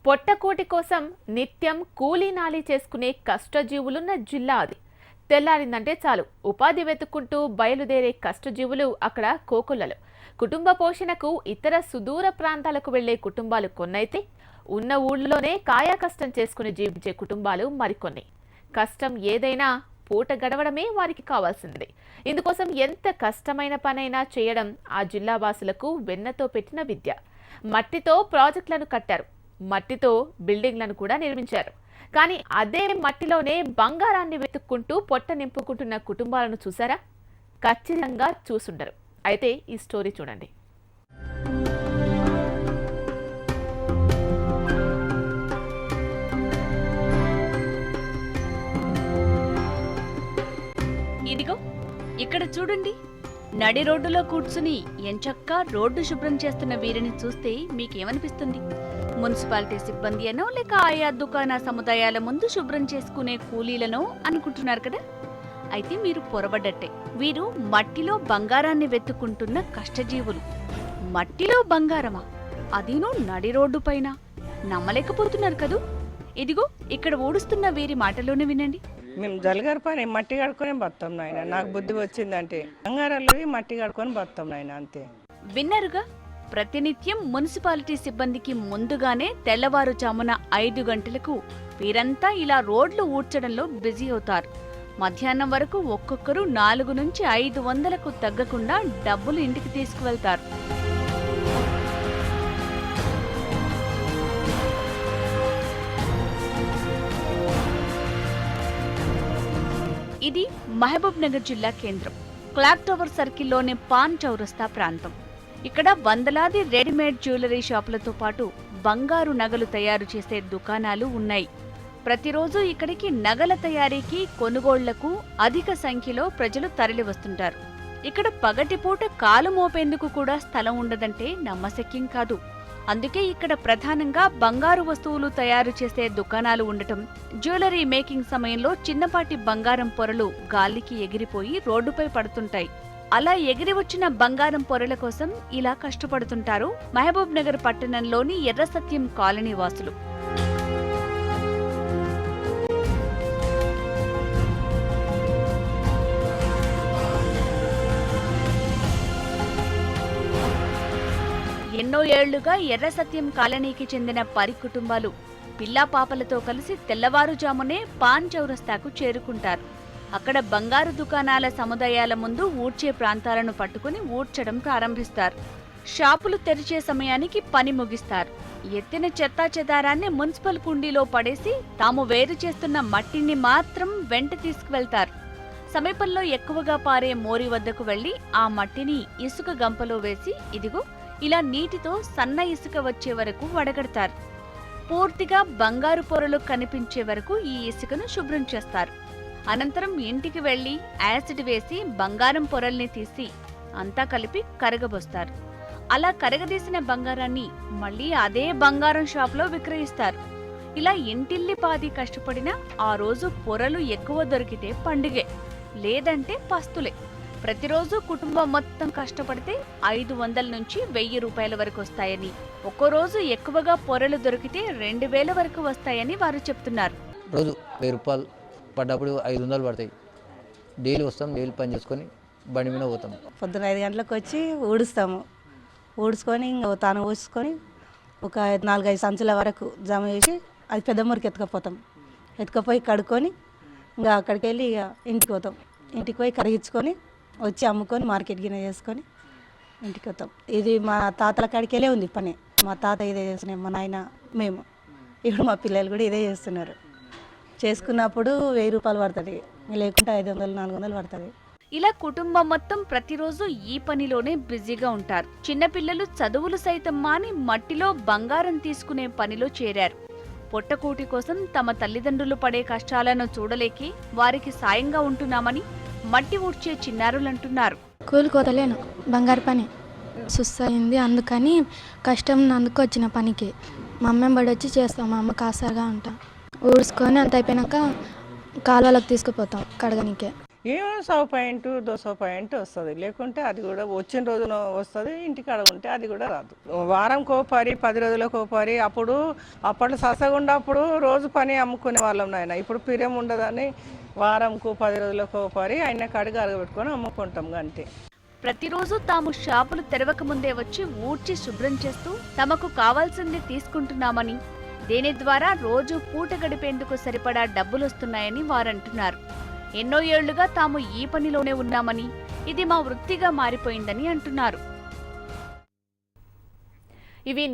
పొట్టకోటి కోసం నిత్యం కూలీ నాలి చేసుకునే కష్టజీవులున్న జిల్లా అది. తెల్లారిందంటే చాలు ఉపాధి వెతుక్కుంటూ బయలుదేరే కష్టజీవులు అక్కడ కోకొల్లలు. కుటుంబ పోషణకు ఇతర సుదూర ప్రాంతాలకు వెళ్లే కుటుంబాలు కొన్నైతే ఉన్న ఊళ్ళోనే కాయా కష్టం చేసుకుని జీవించే కుటుంబాలు మరికొన్ని. కష్టం ఏదైనా పూట గడవడమే వారికి కావాల్సింది. ఇందుకోసం ఎంత కష్టమైన పనైనా చేయడం ఆ జిల్లా వాసులకు వెన్నతో పెట్టిన విద్య. మట్టితో ప్రాజెక్టులను కట్టారు, మట్టితో బిల్డింగ్లను కూడా నిర్మించారు. కానీ అదే మట్టిలోనే బంగారాన్ని వెతుక్కుంటూ పొట్ట నింపుకుంటున్న కుటుంబాలను చూసారా? ఖచ్చితంగా చూసుండరు. అయితే ఈ స్టోరీ చూడండి. ఇదిగో ఇక్కడ చూడండి, నడి రోడ్డులో కూర్చుని ఎంచక్కా రోడ్డు శుభ్రం చేస్తున్న వీరిని చూస్తే మీకేమనిపిస్తుంది? మున్సిపాలిటీ సిబ్బంది అనో లేక ఆయా దుకాణ సముదాయాల ముందు శుభ్రం చేసుకునే కూలీలనో అనుకుంటున్నారు కదా? అయితే మీరు పొరబడ్డట్టే. వీరు మట్టిలో బంగారాన్ని వెతుక్కుంటున్న కష్టజీవులు. మట్టిలో బంగారమా? అదీనూ నడి రోడ్డు పైన. నమ్మలేకపోతున్నారు కదూ? ఇదిగో ఇక్కడ ఊడుస్తున్న వీరి మాటలోనే వినండి. మేము జలగారు పని మట్టి కడుక్కొని బతాం నాయన. నాకు బుద్ధి వచ్చిందంటే బంగారాలు మట్టి కడుక్కొని బతాం నాయన, అంతే. విన్నారుగా, ప్రతినిత్యం మున్సిపాలిటీ సిబ్బందికి ముందుగానే తెల్లవారుజామున 5 గంటలకు వీరంతా ఇలా రోడ్లు ఊడ్చడంలో బిజీ అవుతారు. మధ్యాహ్నం వరకు ఒక్కొక్కరు 400 నుంచి 500కు తగ్గకుండా డబ్బులు ఇంటికి తీసుకువెళ్తారు. ఇది మహబూబ్ నగర్ జిల్లా కేంద్రం, క్లాక్ టవర్ సర్కిల్లోని పాన్ చౌరస్తా ప్రాంతం. ఇక్కడ వందలాది రెడీమేడ్ జ్యువెలరీ షాపులతో పాటు బంగారు నగలు తయారు చేసే దుకాణాలు ఉన్నాయి. ప్రతిరోజు ఇక్కడికి నగల తయారీకి, కొనుగోళ్లకు అధిక సంఖ్యలో ప్రజలు తరలివస్తుంటారు. ఇక్కడ పగటిపూట కాలు మోపేందుకు కూడా స్థలం ఉండదంటే నమ్మశక్యం కాదు. అందుకే ఇక్కడ ప్రధానంగా బంగారు వస్తువులు తయారు చేసే దుకాణాలు ఉండటం, జ్యువెలరీ మేకింగ్ సమయంలో చిన్నపాటి బంగారం పొరలు గాలికి ఎగిరిపోయి రోడ్డుపై పడుతుంటాయి. అలా ఎగిరి వచ్చిన బంగారం పొరల కోసం ఇలా కష్టపడుతుంటారు మహబూబ్ నగర్ పట్టణంలోని ఎర్రసత్యం కాలనీ వాసులు. ఎన్నో ఏళ్లుగా ఎర్రసత్యం కాలనీకి చెందిన 10 కుటుంబాలు పిల్లా పాపలతో కలిసి తెల్లవారుజామునే పాన్ చౌరస్తాకు చేరుకుంటారు. అక్కడ బంగారు దుకాణాల సముదాయాల ముందు ఊడ్చే ప్రాంతాలను పట్టుకుని ఊడ్చడం ప్రారంభిస్తారు. షాపులు తెరిచే సమయానికి పని ముగిస్తారు. ఎత్తిన చెత్తా చెదారాన్ని మున్సిపల్ కుండీలో పడేసి తాము వేరు చేస్తున్న మట్టిని మాత్రం వెంట తీసుకువెళ్తారు. సమీపంలో ఎక్కువగా పారే మోరి వద్దకు వెళ్లి ఆ మట్టిని ఇసుక గంపలో వేసి ఇదిగో ఇలా నీటితో సన్న ఇసుక వచ్చే వరకు వడగడతారు. పూర్తిగా బంగారు పొరలు కనిపించే వరకు ఈ ఇసుకను శుభ్రం చేస్తారు. అనంతరం ఇంటికి వెళ్లి యాసిడ్ వేసి బంగారం పొరల్ని తీసి అంతా కలిపి కరగబోస్తారు. అలా కరగదీసిన బంగారాన్ని మళ్లీ అదే బంగారం షాప్లో విక్రయిస్తారు. ఇలా ఇంటిల్లిపాది కష్టపడినా ఆ రోజు పొరలు ఎక్కువ దొరికితే పండుగే, లేదంటే పస్తులే. ప్రతిరోజు కుటుంబం మొత్తం కష్టపడితే 500 నుంచి 1000 రూపాయల వరకు వస్తాయని, ఒక్కో రోజు ఎక్కువగా పొరలు దొరికితే 2000 వరకు వస్తాయని వారు చెప్తున్నారు. రోజు 1000 రూపాయలు పడ్డప్పుడు 500 పడతాయి. డైలీ వస్తాం, డైలీ పని చేసుకొని బండి మీద పోతాం. పొద్దున 5 గంటలకు వచ్చి ఊడుస్తాము. ఊడ్చుకొని ఇంకా తాను ఊడ్చుకొని ఒక 4-5 సంచుల వరకు జమ చేసి అది పెద్ద మురికి ఎత్తుకపోతాం. ఎత్తుకపోయి కడుక్కొని ఇంకా అక్కడికి వెళ్ళి ఇక ఇంటికి పోతాం. ఇంటికి పోయి కరిగించుకొని వచ్చి అమ్ముకొని మార్కెట్ గిన్నె చేసుకొని ఇంటికి వస్తాం. ఇది మా తాతల కాడికి వెళ్ళే ఉంది పని. మా తాత ఇదే చేస్తున్నాం, మా నాయన, మేము. ఇప్పుడు మా పిల్లలు కూడా ఇదే చేస్తున్నారు. చేసుకున్నప్పుడు 1000 రూపాయలు పడుతుంది, లేకుంటే 500-400 పడుతుంది. ఇలా కుటుంబం మొత్తం ప్రతిరోజు ఈ పనిలోనే బిజీగా ఉంటారు. చిన్నపిల్లలు చదువులు సైతం మాని మట్టిలో బంగారం తీసుకునే పనిలో చేరారు. పొట్టకూటి కోసం తమ తల్లిదండ్రులు పడే కష్టాలను చూడలేకే వారికి సాయంగా ఉంటున్నామని మట్టి ఊడ్చే చిన్నారులంటున్నారు. కూలికోతలేను, బంగారు పని సుస్సయింది, అందుకని కష్టం అందుకు వచ్చిన పనికి మా అమ్మ బడి వచ్చి చేస్తాం. మా అమ్మ కాసాగా ఉంటాం. ఊడ్చుకొని అంత అయిపోయినాక కాలువలకు తీసుకుపోతాం కడగనికే. ఏమో 100 పాయింట్ 200 పాయింట్ వస్తుంది, లేకుంటే అది కూడా వచ్చిన రోజున వస్తుంది, ఇంటికాడ ఉంటే అది కూడా రాదు. వారం కోపారి 10 రోజుల కోపారి. అప్పట్లో ససగుండప్పుడు రోజు పని అమ్ముకునే వాళ్ళం నాయన. ఇప్పుడు పిరియం ఉండదని వారంకు 10 రోజుల కోపారి ఆయన కడిగి అరగబెట్టుకొని అమ్ముకుంటాం అంతే. ప్రతిరోజు తాము షాపులు తెరవక ముందే వచ్చి ఊడ్చి శుభ్రం చేస్తూ తమకు కావాల్సింది తీసుకుంటున్నామని, దీని ద్వారా రోజు పూట గడిపేందుకు సరిపడా డబ్బులొస్తున్నాయని వారంటున్నారు. ఎన్నో ఏళ్లుగా తాము ఈ పనిలోనే ఉన్నామని, ఇది మా వృత్తిగా మారిపోయిందని అంటున్నారు. ఇవి న్యూస్